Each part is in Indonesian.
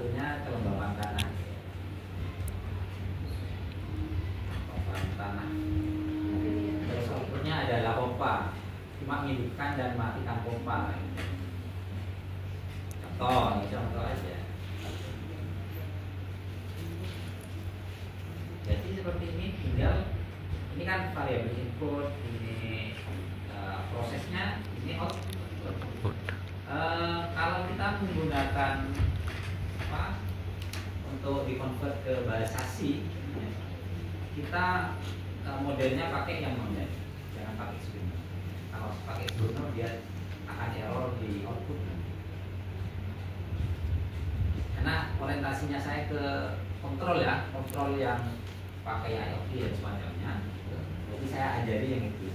satunya kelembaban tanah. Kelembaban tanah. Terus outputnya adalah pompa, cuma menghidupkan dan matikan pompa. Contoh, ini contoh aja. Jadi seperti ini, tinggal ini kan variabel input, ini prosesnya, ini output. Kalau kita menggunakan apa untuk dikonvert ke bahasa C, kita modelnya pakai yang model, jangan pakai Scrivener. Kalau pakai Scrivener dia akan error di output. Karena orientasinya saya ke kontrol ya, kontrol yang pakai IoT dan semacamnya. Jadi saya ajari yang itu.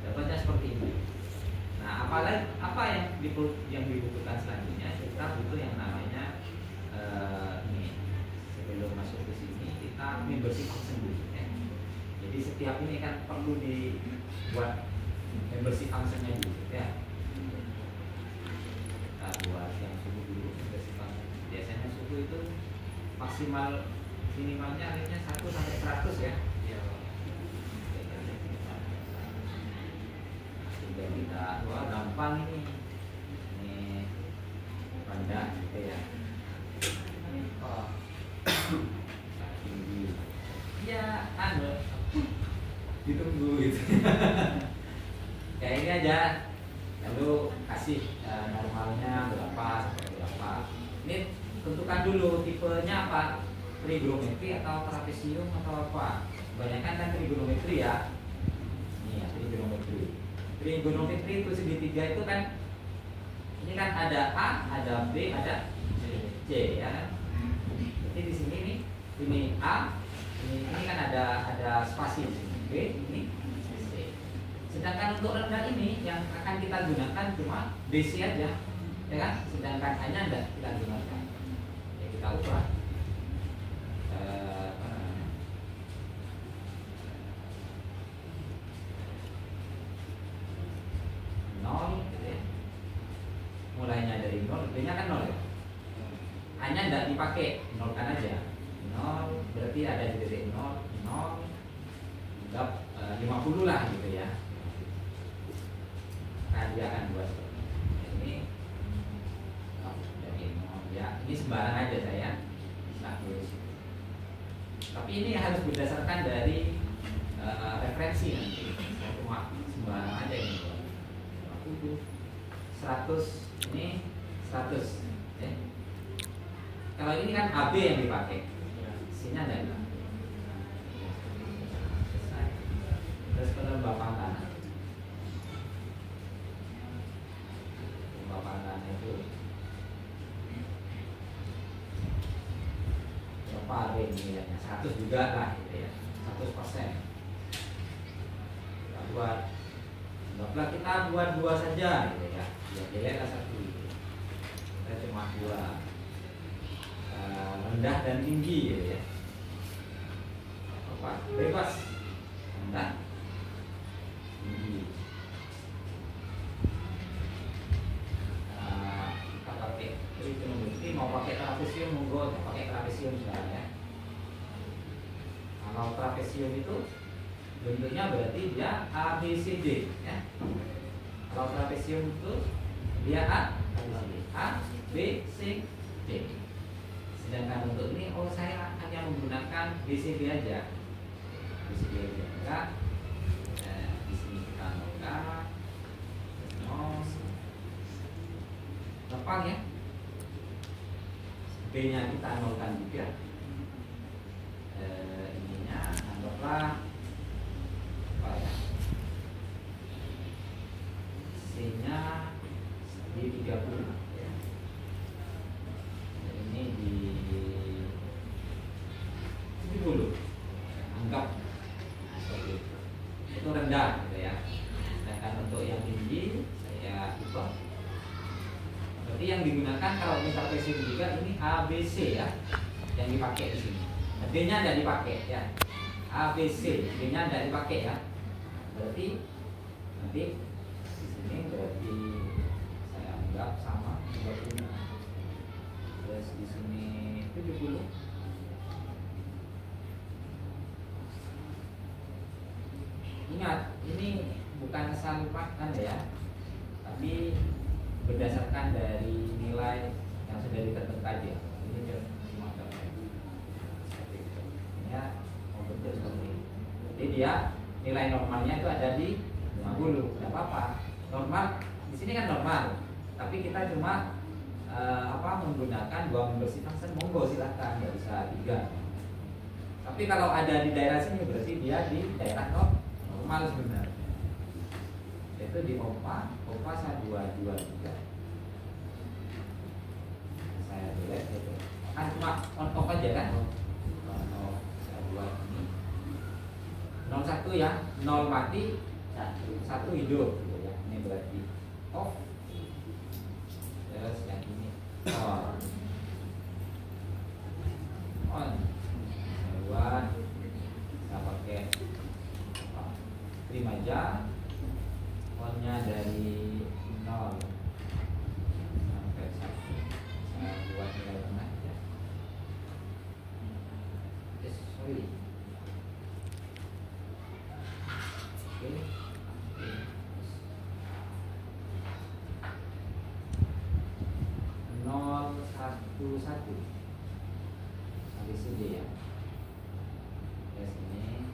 Dapatnya seperti ini. Nah, apa yang dibutuhkan selanjutnya? Kita butuh yang namanya ini. Sebelum masuk ke sini kita membership function dulu. Ya. Jadi setiap ini kan perlu dibuat membership functionnya dulu. Ya. Kita buat yang suku dulu membership function. Biasanya suku itu maksimal minimalnya akhirnya 1 sampai 100 ya. Kita wah gampang ini rendah gitu ya. Oh tinggi ya ditunggu gitu. Kayak ini aja, lalu kasih normalnya berapa sampai berapa. Ini tentukan dulu tipenya apa, trigonometri atau trapesium atau apa. Kebanyakan kan trigonometri ya. Ini ya trigonometri. Trigonometri itu segitiga itu kan ini kan ada A, ada B, ada C ya kan. Jadi di sini nih ini A, ini kan ada spasi di sini. B ini C. Sedangkan untuk rendah ini yang akan kita gunakan cuma BC aja ya kan. Sedangkan A-nya enggak kita gunakan. Ya kita ubah. Mulainya dari 0, B-nya kan 0 ya. A-nya tidak dipakai, nolkan aja. 0 berarti ada di titik 0, 0 anggap 50 lah gitu ya. Nah dia akan buat seperti ini. Dari 0 ya, ini sembarang aja saya. Nah, tapi ini harus berdasarkan dari referensi nanti. Saya cuma sembarang aja ini. 100 ini 100 ya. Kalau ini kan AB yang dipakai, sini ada enggak? Terus kelembapan tanah. Kelembapan tanah itu berapa AB nilainya? 100 juga lah gitu ya, 100%. Kita buat, anggaplah kita buat 2 saja gitu ya. Ya jeleklah 1 gitu. Kita cuma 2 rendah dan tinggi gitu ya. Apa? Bebas rendah tinggi. Kita pakai trigonometri, mau pakai trapesium monggo, pakai trapesium sekarang ya. Kalau trapesium itu bentuknya berarti dia ABCD ya. Kalau trapesium itu dia A, B, C, D. Sedangkan untuk ini, saya hanya menggunakan BCD aja. BCD aja, enggak. Di sini kita nolkan, gampang ya. B-nya kita nolkan juga. Ininya anggaplah apa ya? C-nya di 30 ya. Ini di dulu anggap seperti itu rendah gitu ya. Sedangkan untuk yang tinggi saya ubah. Berarti yang digunakan kalau ini trapesium juga ini ABC ya, yang dipakai di sini. D-nya tidak dipakai ya. ABC, D-nya tidak dipakai ya. Berarti nanti di sini berarti saya anggap sama 35. Terus dia nilai normalnya itu ada di 50, tidak apa-apa. Normal di sini kan normal, tapi kita cuma menggunakan 2 membersih function, monggo silakan, nggak bisa 3. Tapi kalau ada di daerah sini berarti dia di daerah normal sebenarnya. Itu di OPA 1223. Saya tulis itu kan cuma on off aja kan. On off saya buat ini 01 ya, 0 mati, 1 hidup gitu ya. Ini berarti off. Terus yang ini on. Buat saya pakai terima aja. On-nya dari 0 sampai 1. Saya buat nilai tengah ya. Sorry. Oke. 011 habis ini ya. Sini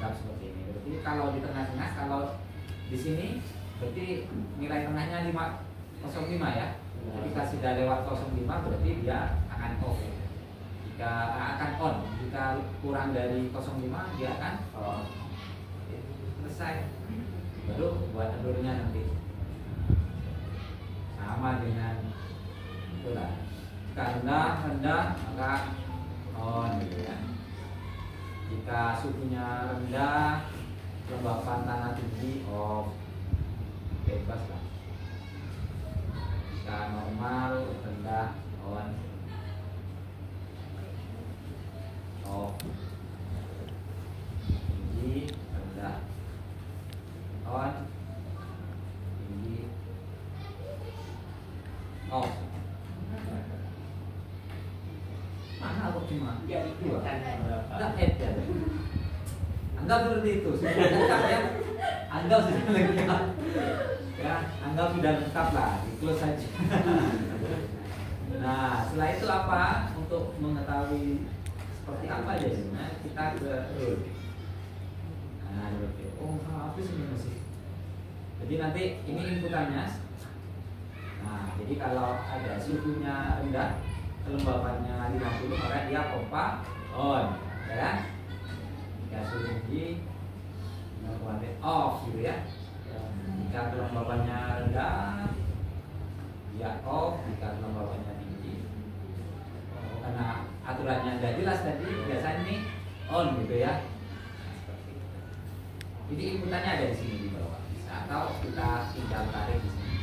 001 seperti ini. Berarti kalau di tengah-tengah, kalau di sini berarti nilai tengahnya 505 ya. Ketika sudah lewat 05 berarti dia akan off. Jika akan on, jika kurang dari 05 dia akan on. Selesai. Baru buat endurnya nanti. Sama dengan itulah. Jika rendah maka on gitu ya. Jika suhunya rendah, kelembapan tanah tinggi off, bebas lah. Jika normal rendah on, off, tinggi rendah on, tinggi off. Mana aku cuma ya itu enggak ya. Anda seperti itu sudah lengkap ya. Anda sudah lengkap ya. Anda sudah lengkap lah, di close saja. Nah setelah itu apa, untuk mengetahui seperti apa jadinya kita ke rule. Nah habis ini masih. Jadi nanti ini inputannya. Nah jadi kalau ada suhunya rendah, kelembapannya 50 maka dia pompa on, ya kan? Jika suhu tinggi off gitu ya. Jika kelembapannya rendah dia off, jika kelembapannya tinggi karena aturannya nggak jelas tadi, biasanya ini on gitu ya. Jadi inputannya ada di sini di bawah, bisa, atau kita tinggal tarik di sini.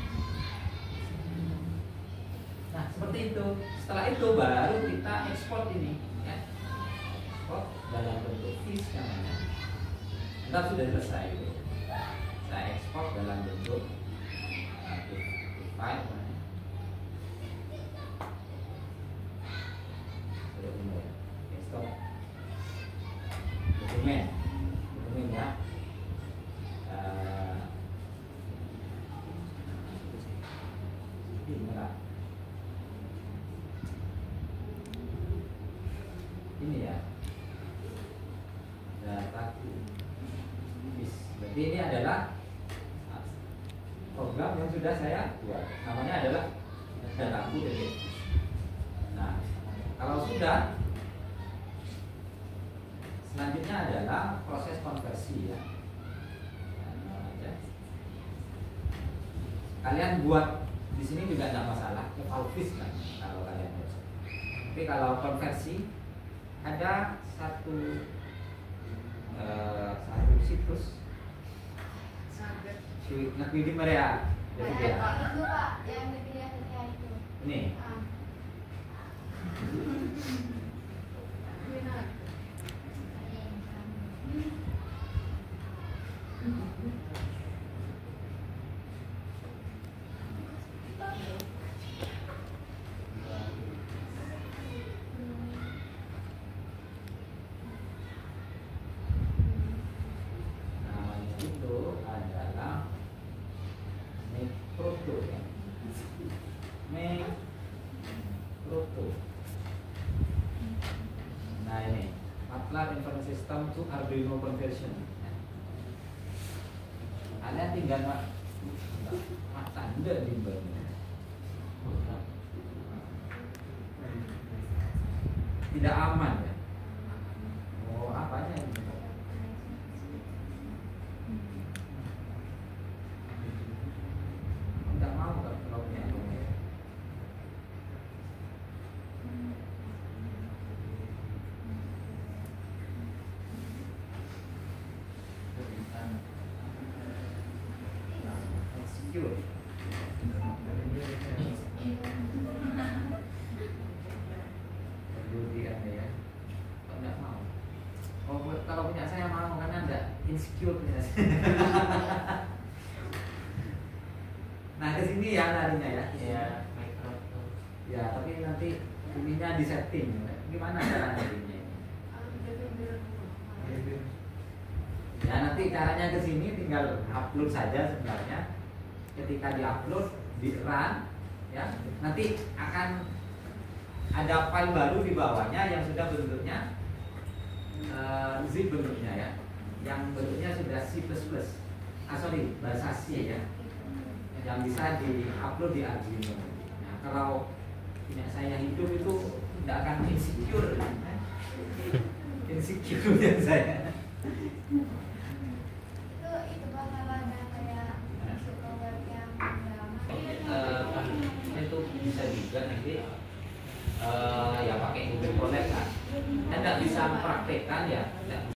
Nah seperti itu. Setelah itu baru kita ekspor ini ya. Ekspor dalam bentuk fish namanya. Kita sudah selesai itu. Saya ekspor dalam bentuk file. Stop. Dokumen ya. Ini ya data bis. Berarti ini adalah program yang sudah saya buat. Namanya adalah dataku DB. Nah, kalau sudah, selanjutnya adalah proses konversi ya. Kalian buat di sini juga tidak masalah, evalvis kan kalau kalian mau. Tapi kalau konversi ada satu situs Nabi di Maria. Ini. to Arduino conversion. Kalian tinggal tanda di bawah. Tidak aman ya. Oh, apanya ini? Tidak mau kalau punya ini. Insecure. Ya. Kalau nggak mau. Oh, kalau punya saya mau karena Anda insecure punya saya. Nah, ke sini ya larinya ya. Iya, Ya, tapi nanti ininya di setting. Gimana caranya ini? Ya, nanti caranya ke sini tinggal upload saja sebenarnya. Ketika di-upload, di-run ya, nanti akan ada file baru di bawahnya yang sudah bentuknya zip bentuknya ya, yang bentuknya sudah C++, bahasa C ya, yang bisa di-upload di Arduino. Nah, kalau punya saya hidup itu tidak akan insecure, insecure ya saya. Itu bakal ada kayak masuk ke web yang Itu bisa juga nanti ya pakai Google Colab kan. Anda bisa mempraktekkan ya.